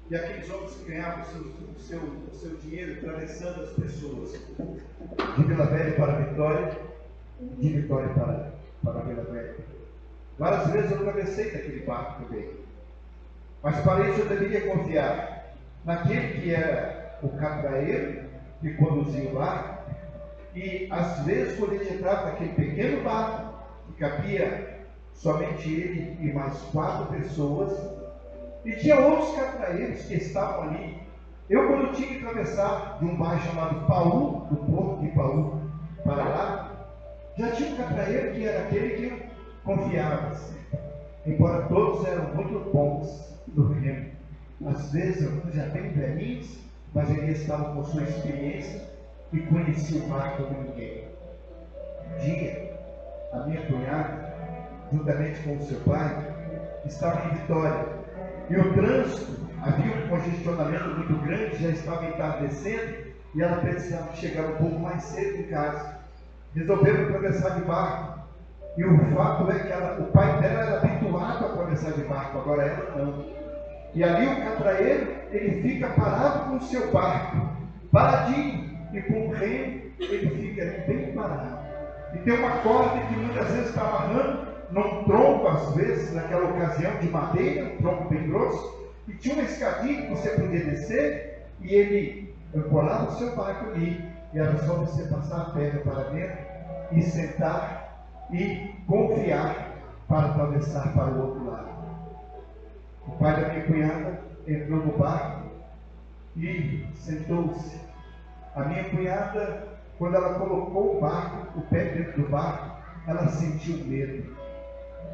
Speaker 1: e aqueles homens que ganhavam o seu dinheiro atravessando as pessoas de Vila Velha para Vitória, de Vitória para Vila Velha. Várias vezes eu atravessei daquele barco também, mas para isso eu deveria confiar naquele que era o catraeiro que conduzia o barco. E às vezes, quando ele entrava naquele pequeno barco, que cabia somente ele e mais 4 pessoas, e tinha outros catraeiros que estavam ali. Eu, quando tinha que atravessar de um bairro chamado Paú, do porto de Paú, para lá, já tinha um catraeiro que era aquele que eu confiava sempre. Embora todos eram muito bons no remo. Às vezes, alguns já bem velhinhos, mas eles estavam com sua experiência e conhecia o mar como ninguém. Um dia, a minha cunhada, juntamente com o seu pai, estava em Vitória. E o trânsito, havia um congestionamento muito grande, já estava entardecendo, e ela precisava chegar um pouco mais cedo em casa. Resolveram atravessar de barco. E o fato é que o pai dela era habituado a atravessar de barco, agora ela não. E ali o catraeiro, ele fica parado com o seu barco, paradinho. E com o remo, ele fica ali bem parado. E tem uma corda que muitas vezes está amarrando num tronco, às vezes, naquela ocasião de madeira, um tronco bem grosso, e tinha uma escadinha que você podia descer, e ele ancorava o seu barco ali, e era só você passar a perna para dentro, e sentar, e confiar para atravessar para o outro lado. O pai da minha cunhada entrou no barco, e sentou-se. A minha cunhada, quando ela colocou o pé dentro do barco, ela sentiu medo.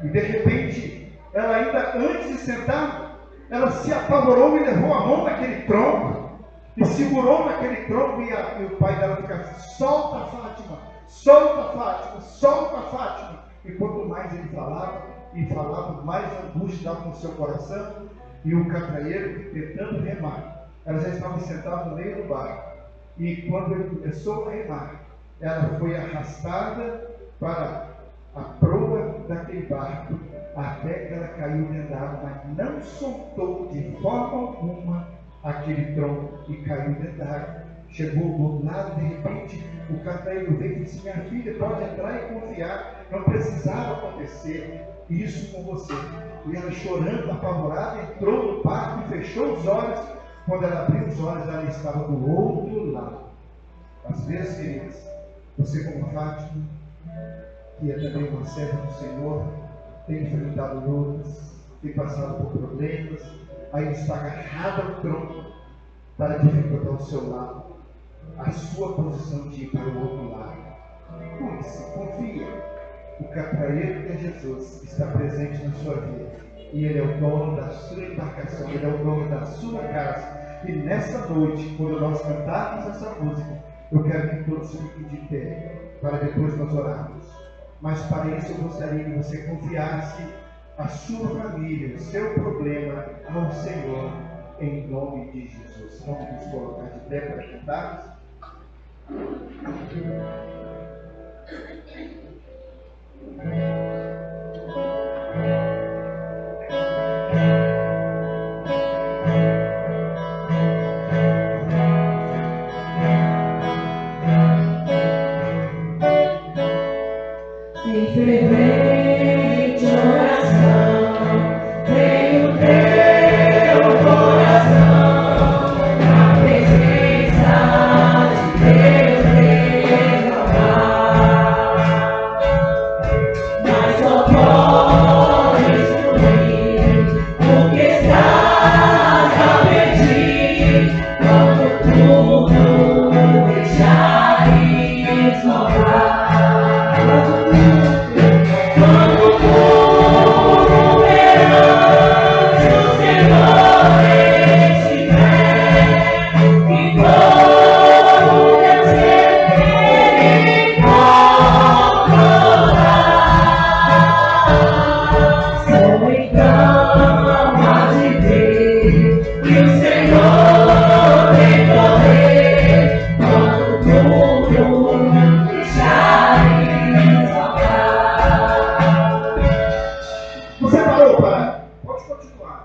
Speaker 1: E de repente, ela ainda antes de sentar, ela se apavorou e levou a mão naquele tronco, e segurou naquele tronco, e o pai dela ficava assim: solta Fátima, solta Fátima, solta Fátima. E quanto mais ele falava, mais angústia dava no seu coração, e o catraeiro tentando remar. Ela já estava sentada no meio do barco. E quando ele começou a remar, ela foi arrastada para a proa daquele barco, até que ela caiu dentro da água, mas não soltou de forma alguma aquele tronco e caiu dentro da água. Chegou do outro lado, de repente, o catraeiro veio e disse: minha filha, pode entrar e confiar, não precisava acontecer isso com você. E ela, chorando, apavorada, entrou no barco e fechou os olhos. Quando ela abriu os olhos, ela estava do outro lado. Às vezes, queridos, você como Fátima, que é também uma serva do Senhor, tem enfrentado lutas, tem passado por problemas, aí está agarrada ao tronco para dificultar o seu lado, a sua posição de ir para o outro lado. Cuide-se, confia. O catraeiro que é Jesus está presente na sua vida. E Ele é o dono da sua embarcação, Ele é o dono da sua casa. E nessa noite, quando nós cantarmos essa música, eu quero que todos fiquem de pé, para depois nós orarmos. Mas para isso eu gostaria que você confiasse a sua família, o seu problema ao Senhor, em nome de Jesus. Vamos nos colocar de pé para cantarmos.
Speaker 2: Mas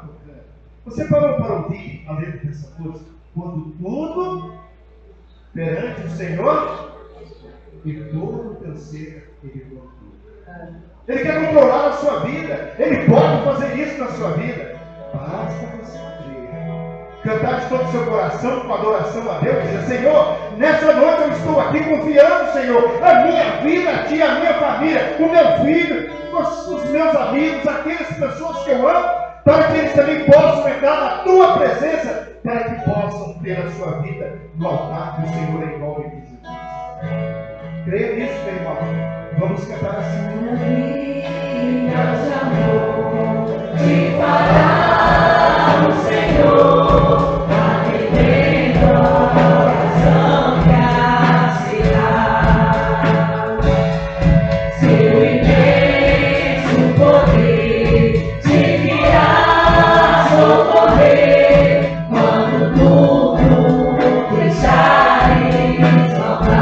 Speaker 2: tocando. Você parou para ouvir a letra dessa música? Quando tudo perante o Senhor e todo o teu ser Ele controla. Ele quer controlar a sua vida. Ele pode fazer isso na sua vida. Basta você crer. Cantar de todo o seu coração com adoração a Deus. Dizer: Senhor, nessa noite eu estou aqui confiando, Senhor, a minha vida a Ti, a minha família, o meu filho, os meus amigos, aquelas pessoas que eu amo, para que eles também possam entrar na Tua presença, para que possam ter a sua vida no altar do Senhor em nome de Jesus. Creia nisso, meu irmão. Vamos cantar assim.
Speaker 3: De amor, de falar o Senhor, alimenta o coração que a cidade. Seu imenso poder te virá socorrer quando tudo deixares faltar.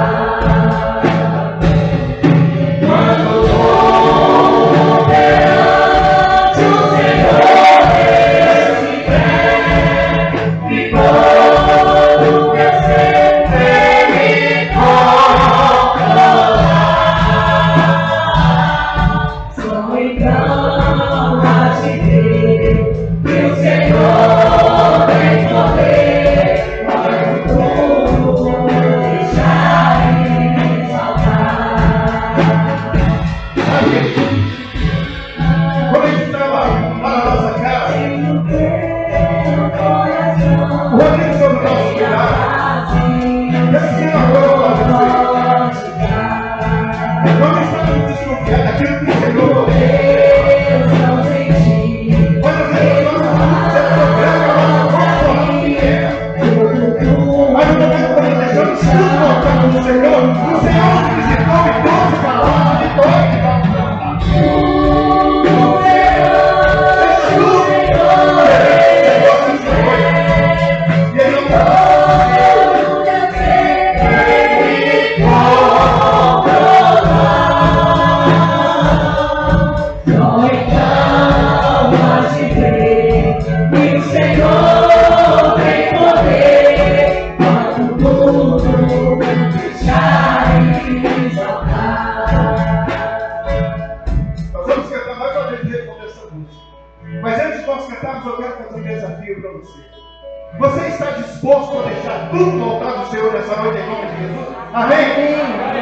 Speaker 2: Você está disposto a deixar tudo no altar do Senhor nessa noite em nome de Jesus? Amém?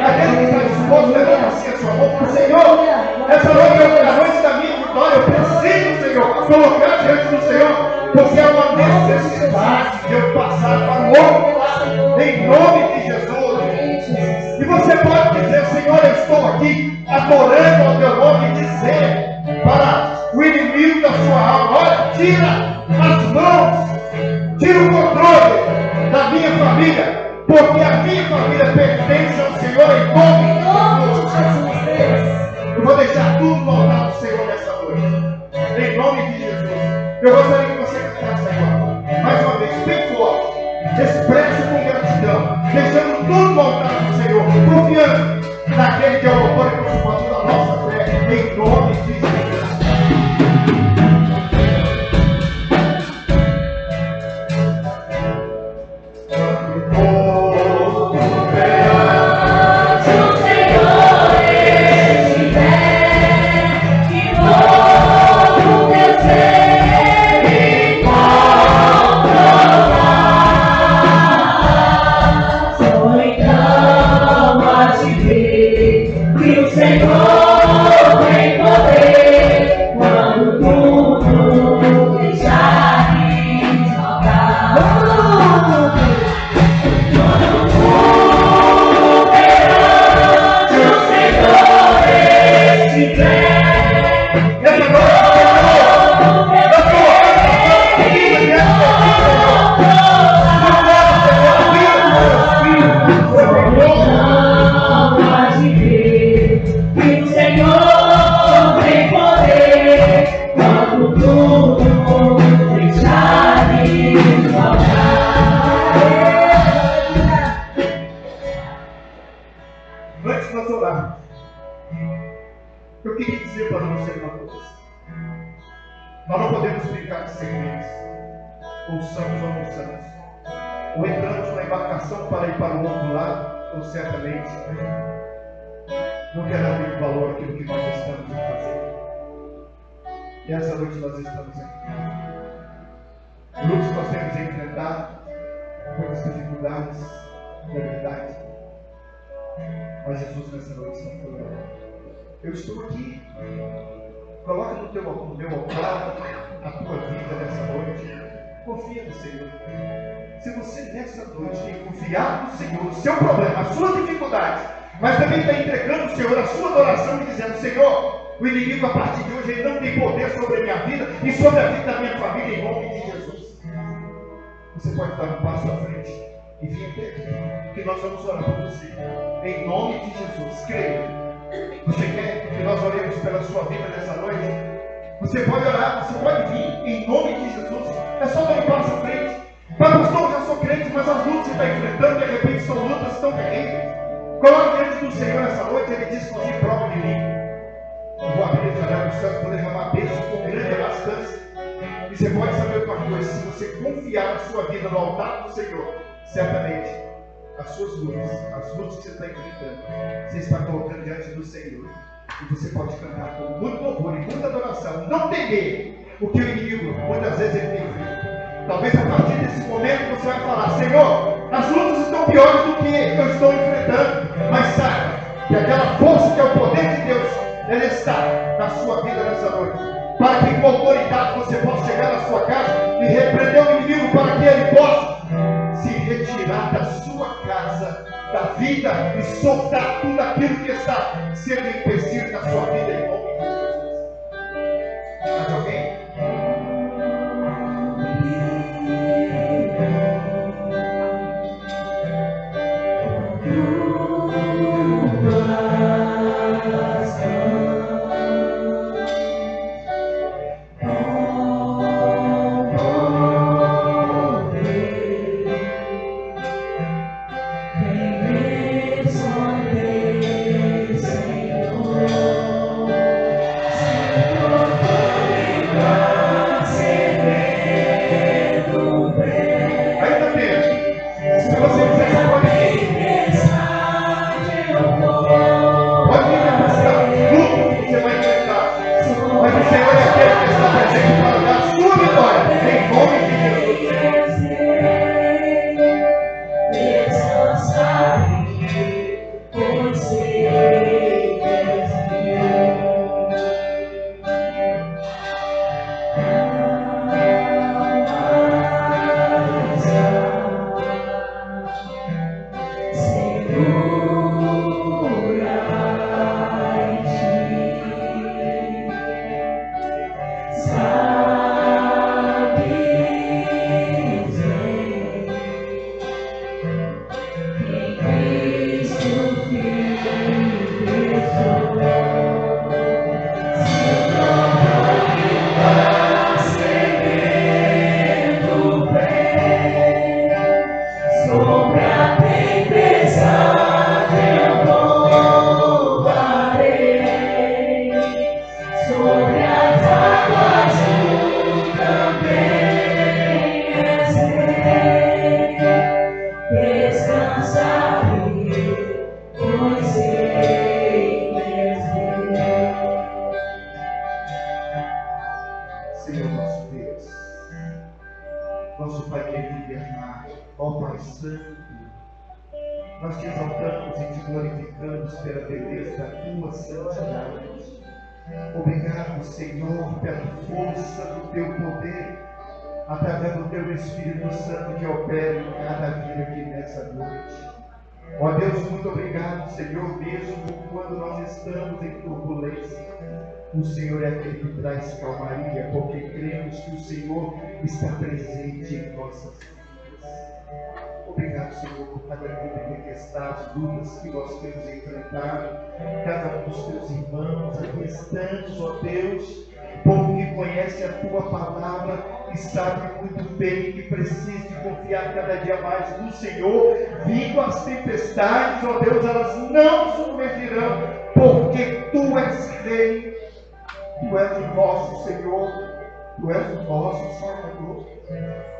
Speaker 2: Aquele que está disposto, levanta assim a sua mão para o Senhor. Essa noite é a noite da minha vitória. Eu preciso, Senhor, colocar diante do Senhor, porque há uma necessidade de eu passar para o outro lado, em nome de Jesus. E você pode dizer: Senhor, eu estou aqui adorando ao teu nome, e dizer para o inimigo da sua alma: olha, tira as mãos, tira o controle da minha família, porque a minha família pertence ao Senhor em nome de Jesus. Eu vou deixar tudo no altar do Senhor nessa noite, em nome de Jesus. Eu gostaria que você cantasse agora, mais uma vez, bem forte, expresse com gratidão, deixando tudo no altar do Senhor, confiando naquele que é o autor e consumador da nossa fé, em nome de Jesus.
Speaker 3: Que o
Speaker 2: sementes, ou somos ou não somos, ou entramos na embarcação para ir para o outro lado, ou certamente não terá muito valor aquilo que nós estamos a fazer. E essa noite nós estamos aqui. Lutas nós temos enfrentado, muitas dificuldades, debilidades, mas Jesus nessa noite está falando. Eu estou aqui. Coloca no meu altar a tua vida nessa noite. Confia no Senhor. Se você nessa noite tem confiado no Senhor, o seu problema, as suas dificuldades, mas também está entregando ao Senhor a sua adoração e dizendo: Senhor, o inimigo a partir de hoje ele não tem poder sobre a minha vida e sobre a vida da minha família, em nome de Jesus. Você pode dar um passo à frente e vir até aqui, que nós vamos orar por você. Em nome de Jesus, creia. Você quer que nós oremos pela sua vida nessa noite? Você pode orar, você pode vir em nome de Jesus. É só dar um passo à frente. Mas pastor, eu já sou crente, mas as lutas que você está enfrentando, de repente são lutas tão terríveis. Coloque diante do Senhor essa noite. Ele diz: fazer prova de mim. Eu vou abrir esse olhar do céu para derramar bênção com grande abastância. E você pode saber uma coisa: se você confiar a sua vida no altar do Senhor, certamente as suas lutas, as lutas que você está enfrentando, você está colocando diante do Senhor. E você pode cantar com muito louvor e muita adoração. Não temer o que o inimigo, muitas vezes, ele tem feito. Talvez a partir desse momento você vai falar: Senhor, as lutas estão piores do que eu estou enfrentando. Mas saiba que aquela força que é o poder de Deus, ela está na sua vida nessa noite. Para que com autoridade você possa chegar na sua casa e repreender o inimigo, para que ele possa se retirar da sua casa, da vida, e soltar tudo aquilo que está sendo empecilho na sua vida, em nome de Jesus. Mais alguém? Obrigado, Senhor, pela força do Teu poder, através do Teu Espírito Santo que opera em cada vida aqui nessa noite. Ó Deus, muito obrigado, Senhor, mesmo quando nós estamos em turbulência. O Senhor é aquele que traz calmaria, porque cremos que o Senhor está presente em nossas vidas. Obrigado, Senhor, por cada vida que está, as lutas que nós temos enfrentado, cada um dos teus irmãos aqui restantes, ó Deus, povo que conhece a tua palavra e sabe muito bem que precisa de confiar cada dia mais no Senhor. Vindo as tempestades, ó Deus, elas não submergirão, porque tu és rei, tu és o nosso Senhor. Tu és o nosso Salvador.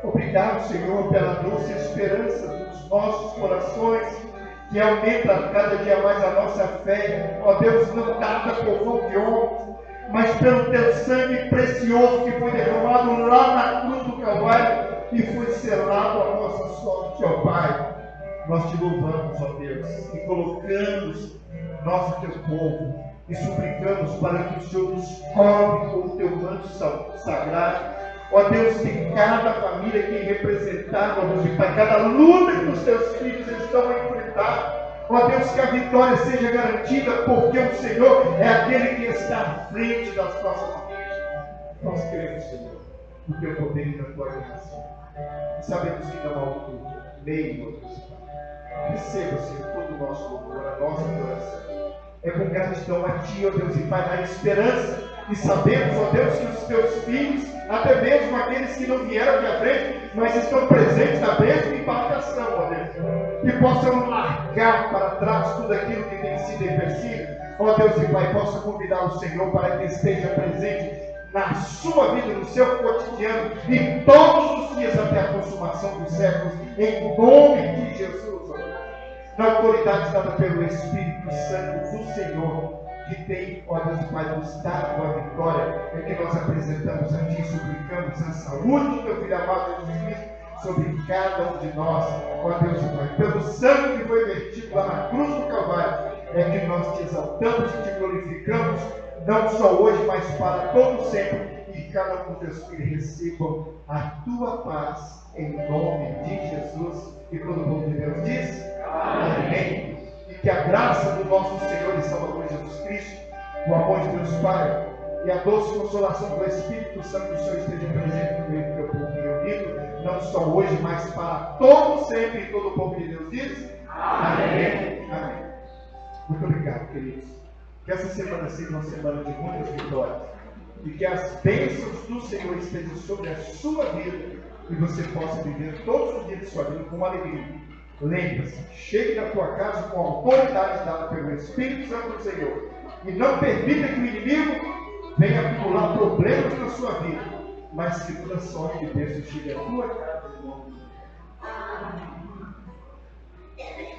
Speaker 2: Obrigado, Senhor, pela doce esperança dos nossos corações, que aumenta cada dia mais a nossa fé. Ó Deus, não dada por mão de homens, mas pelo teu sangue precioso que foi derramado lá na cruz do Calvário e foi selado a nossa sorte, ó Pai. Nós te louvamos, ó Deus, e colocamos nós, o teu povo, e suplicamos para que o Senhor nos cobre com o teu manto sagrado. Ó Deus, que cada família aqui representada, ó Deus, e Pai, cada luta que os teus filhos estão a enfrentar, ó Deus, que a vitória seja garantida, porque o Senhor é aquele que está à frente das nossas vidas. Nós queremos, Senhor, o teu poder e a tua graça. E sabemos que não há outro meio, ó Deus, Pai. Receba, Senhor, todo o nosso louvor, a nossa adoração. É com gratidão a Ti, ó Deus, e Pai, na esperança. E sabemos, ó Deus, que os teus filhos, até mesmo aqueles que não vieram aqui à frente, mas estão presentes na mesma embarcação, ó Deus, que possam largar para trás tudo aquilo que tem sido empecilho, ó Deus e Pai, possa convidar o Senhor para que esteja presente na sua vida, no seu cotidiano, e todos os dias até a consumação dos séculos, em nome de Jesus, ó Deus. Na autoridade dada pelo Espírito Santo do Senhor, que tem, ó Deus Pai, nos dado a vitória, é que nós apresentamos a Ti, suplicamos a saúde do Teu Filho amado Jesus Cristo sobre cada um de nós, ó Deus Pai, pelo sangue que foi vertido lá na cruz do Calvário, é que nós Te exaltamos e Te glorificamos, não só hoje, mas para todo sempre, e cada um dos Teus filhos recebam a Tua paz, em nome de Jesus, e todo mundo de Deus diz, amém. E que a graça do nosso Senhor e Salvador Jesus Cristo, o amor de Deus Pai e a doce consolação do Espírito Santo do Senhor esteja presente no meio do teu povo reunido, não só hoje, mas para todo sempre, e todo o povo de Deus diz, amém. Amém. Muito obrigado, queridos. Que essa semana seja uma semana de muitas vitórias e que as bênçãos do Senhor estejam sobre a sua vida e você possa viver todos os dias de sua vida com alegria. Lembre-se, chegue na tua casa com a autoridade dada pelo Espírito Santo do Senhor e não permita que o inimigo venha acumular problemas na sua vida, mas que toda sorte de bênção chegue à tua casa em nome de Deus.